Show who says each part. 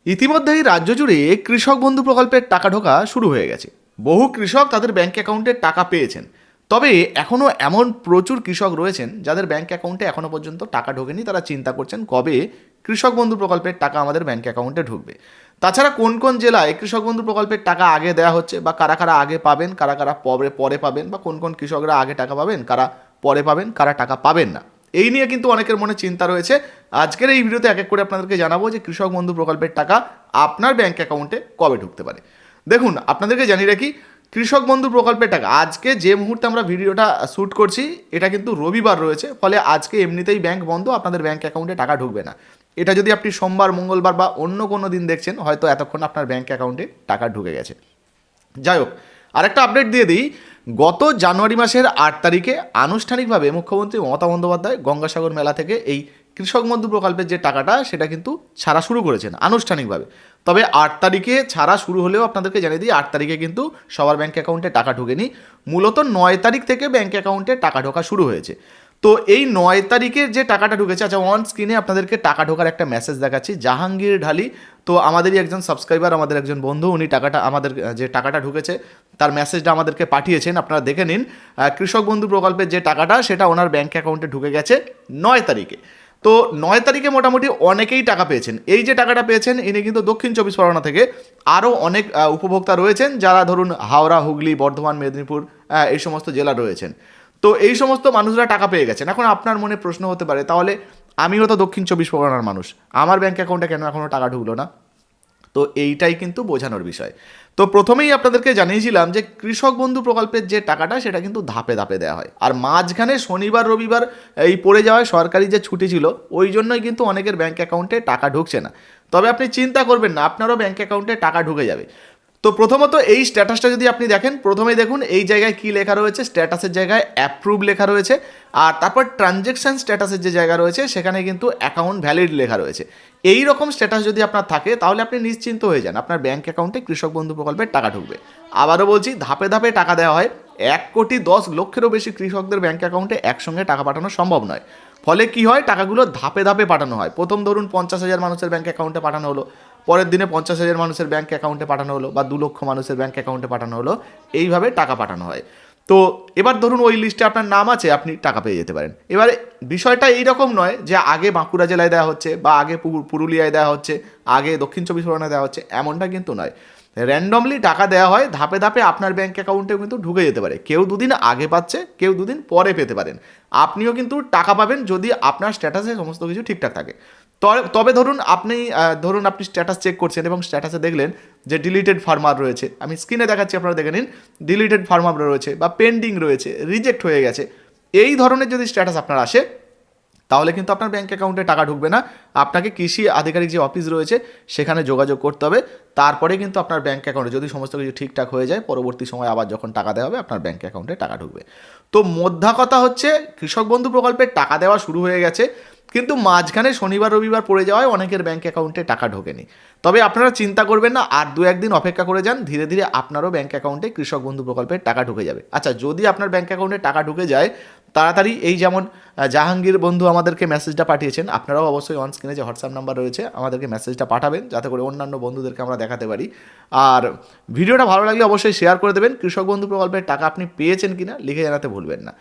Speaker 1: ইতিমধ্যেই রাজ্য জুড়ে কৃষক বন্ধু প্রকল্পের টাকা ঢোকা শুরু হয়ে গেছে। বহু কৃষক তাদের ব্যাংক অ্যাকাউন্টে টাকা পেয়েছেন। তবে এখনও এমন প্রচুর কৃষক রয়েছেন যাদের ব্যাংক অ্যাকাউন্টে এখনও পর্যন্ত টাকা ঢোকেনি। তারা চিন্তা করছেন কবে কৃষক বন্ধু প্রকল্পের টাকা আমাদের ব্যাংক অ্যাকাউন্টে ঢুকবে। তাছাড়া কোন কোন জেলায় কৃষক বন্ধু প্রকল্পের টাকা আগে দেওয়া হচ্ছে, বা কারা কারা আগে পাবেন, কারা কারা পরে পরে পাবেন, বা কোন কোন কৃষকরা আগে টাকা পাবেন, কারা পরে পাবেন, কারা টাকা পাবেন না, এই নিয়ে কিন্তু অনেকের মনে চিন্তা রয়েছে। আজকের এই ভিডিওতে এক এক করে আপনাদেরকে জানাবো যে কৃষক বন্ধু প্রকল্পের টাকা আপনার ব্যাংক অ্যাকাউন্টে কবে ঢুকতে পারে। দেখুন, আপনাদেরকে জানিয়ে রাখি, কৃষক বন্ধু প্রকল্পের টাকা আজকে যে মুহূর্তে আমরা ভিডিওটা শ্যুট করছি এটা কিন্তু রবিবার রয়েছে, ফলে আজকে এমনিতেই ব্যাংক বন্ধ, আপনাদের ব্যাংক অ্যাকাউন্টে টাকা ঢুকবে না। এটা যদি আপনি সোমবার, মঙ্গলবার বা অন্য কোনো দিন দেখছেন, হয়তো এতক্ষণ আপনার ব্যাংক অ্যাকাউন্টে টাকা ঢুকে গেছে। যাই হোক, আরেকটা আপডেট দিয়ে দিই। গত জানুয়ারি মাসের 8 তারিখে আনুষ্ঠানিকভাবে মুখ্যমন্ত্রী মমতা বন্দ্যোপাধ্যায় গঙ্গাসাগর মেলা থেকে এই কৃষক বন্ধু প্রকল্পের যে টাকাটা সেটা কিন্তু ছাড়া শুরু করেছেন আনুষ্ঠানিকভাবে। তবে 8 তারিখে ছাড়া শুরু হলেও আপনাদেরকে জানিয়ে দিই, 8 তারিখে কিন্তু সবার ব্যাংক অ্যাকাউন্টে টাকা ঢোকেনি। মূলত 9 তারিখ থেকে ব্যাংক অ্যাকাউন্টে টাকা ঢোকা শুরু হয়েছে। তো এই 9 তারিখের যে টাকাটা ঢুকেছে, আচ্ছা অন স্ক্রিনে আপনাদেরকে টাকা ঢোকার একটা মেসেজ দেখাচ্ছি। জাহাঙ্গীর ঢালি, তো আমাদেরই একজন সাবস্ক্রাইবার, আমাদের একজন বন্ধু, উনি টাকাটা আমাদের যে টাকাটা ঢুকেছে তার মেসেজটা আমাদেরকে পাঠিয়েছেন, আপনারা দেখে নিন। কৃষক বন্ধু প্রকল্পের যে টাকাটা সেটা ওনার ব্যাংক অ্যাকাউন্টে ঢুকে গেছে 9 তারিখে। তো 9 তারিখে মোটামুটি অনেকেই টাকা পেয়েছেন। এই যে টাকাটা পেয়েছেন ইনি কিন্তু দক্ষিণ 24 পরগনা থেকে। আরও অনেক উপভোক্তা রয়েছেন যারা ধরুন হাওড়া, হুগলি, বর্ধমান, মেদিনীপুর এই সমস্ত জেলা রয়েছেন। তো এই সমস্ত মানুষরা টাকা পেয়ে গেছেন। এখন আপনার মনে প্রশ্ন হতে পারে, তাহলে আমিও তো দক্ষিণ 24 পরগনার মানুষ, আমার ব্যাংক অ্যাকাউন্টে কেন এখনও টাকা ঢুকলো না? তো এইটাই কিন্তু বোঝানোর বিষয়। তো প্রথমেই আপনাদেরকে জানিয়েছিলাম যে কৃষক বন্ধু প্রকল্পের যে টাকাটা সেটা কিন্তু ধাপে ধাপে দেওয়া হয়, আর মাঝখানে শনিবার রবিবার এই পড়ে যাওয়ায় সরকারি যে ছুটি ছিল ওই জন্যই কিন্তু অনেকের ব্যাংক অ্যাকাউন্টে টাকা ঢুকছে না। তবে আপনি চিন্তা করবেন না, আপনারও ব্যাংক অ্যাকাউন্টে টাকা ঢুকে যাবে। তো প্রথমত এই স্ট্যাটাসটা যদি আপনি দেখেন, প্রথমেই দেখুন এই জায়গায় কি লেখা রয়েছে, স্ট্যাটাসের জায়গায় অ্যাপ্রুভ লেখা রয়েছে, আর তারপর ট্রানজ্যাকশান স্ট্যাটাসের যে জায়গা রয়েছে সেখানে কিন্তু অ্যাকাউন্ট ভ্যালিড লেখা রয়েছে। এই রকম স্ট্যাটাস যদি আপনার থাকে তাহলে আপনি নিশ্চিন্ত হয়ে যান, আপনার ব্যাংক অ্যাকাউন্টে কৃষক বন্ধু প্রকল্পের টাকা ঢুকবে। আবারও বলছি, ধাপে ধাপে টাকা দেওয়া হয়। 1,10,00,000-এরও বেশি কৃষকদের ব্যাংক অ্যাকাউন্টে একসঙ্গে টাকা পাঠানো সম্ভব নয়। ফলে কি হয়, টাকাগুলো ধাপে ধাপে পাঠানো হয়। প্রথম ধরুন 50,000 মানুষের ব্যাংক অ্যাকাউন্টে পাঠানো হলো, পরের দিনে 50,000 মানুষের ব্যাংক অ্যাকাউন্টে পাঠানো হলো, বা 2,00,000 মানুষের ব্যাংক অ্যাকাউন্টে পাঠানো হলো। এইভাবে টাকা পাঠানো হয়। তো এবার ধরুন ওই লিস্টে আপনার নাম আছে, আপনি টাকা পেয়ে যেতে পারেন। এবারে বিষয়টা এইরকম নয় যে আগে বাঁকুড়া জেলায় দেওয়া হচ্ছে, বা আগে পুরুলিয়ায় দেওয়া হচ্ছে, আগে দক্ষিণ 24 পরগনায় দেওয়া হচ্ছে, এমনটা কিন্তু নয়। র্যান্ডমলি টাকা দেওয়া হয়, ধাপে ধাপে আপনার ব্যাংক অ্যাকাউন্টেও কিন্তু ঢুকে যেতে পারে। কেউ দুদিন আগে পাচ্ছে, কেউ দুদিন পরে পেতে পারেন। আপনিও কিন্তু টাকা পাবেন যদি আপনার স্ট্যাটাসে সমস্ত কিছু ঠিকঠাক থাকে। তবে ধরুন আপনি স্ট্যাটাস চেক করছেন এবং স্ট্যাটাসে দেখলেন যে ডিলিটেড ফার্মার রয়েছে, আমি স্ক্রিনে দেখাচ্ছি, আপনারা দেখে নিন, ডিলিটেড ফার্মার রয়েছে বা পেন্ডিং রয়েছে, রিজেক্ট হয়ে গেছে, এই ধরনের যদি স্ট্যাটাস আপনার আসে তাহলে কিন্তু আপনার ব্যাংক অ্যাকাউন্টে টাকা ঢুকবে না। আপনাকে কৃষি আধিকারিক যে অফিস রয়েছে সেখানে যোগাযোগ করতে হবে। তারপরে কিন্তু আপনার ব্যাংক অ্যাকাউন্টে যদি সমস্ত কিছু ঠিকঠাক হয়ে যায়, পরবর্তী সময় আবার যখন টাকা দেওয়া হবে আপনার ব্যাংক অ্যাকাউন্টে টাকা ঢুকবে। তো মোদ্দা কথা হচ্ছে, কৃষক বন্ধু প্রকল্পের টাকা দেওয়া শুরু হয়ে গেছে, কিন্তু মাঝখানে শনিবার রবিবার পড়ে যাওয়ায় অনেকের ব্যাংক অ্যাকাউন্টে টাকা ঢোকেনি। তবে আপনারা চিন্তা করবেন না, আর 2-1 দিন অপেক্ষা করে যান, ধীরে ধীরে আপনারও ব্যাংক অ্যাকাউন্টে কৃষক বন্ধু প্রকল্পের টাকা ঢুকে যাবে। আচ্ছা, যদি আপনার ব্যাংক অ্যাকাউন্টে টাকা ঢুকে যায় তাড়াতাড়ি, এই যেমন জাহাঙ্গীর বন্ধু আমাদেরকে মেসেজটা পাঠিয়েছেন, আপনারাও অবশ্যই অন স্ক্রিনে যে হোয়াটসঅ্যাপ নাম্বার রয়েছে আমাদেরকে মেসেজটা পাঠাবেন, যাতে করে অন্যান্য বন্ধুদেরকে আমরা দেখাতে পারি। আর ভিডিওটা ভালো লাগলে অবশ্যই শেয়ার করে দেবেন। কৃষক বন্ধু প্রকল্পের টাকা আপনি পেয়েছেন কিনা লিখে জানাতে ভুলবেন না।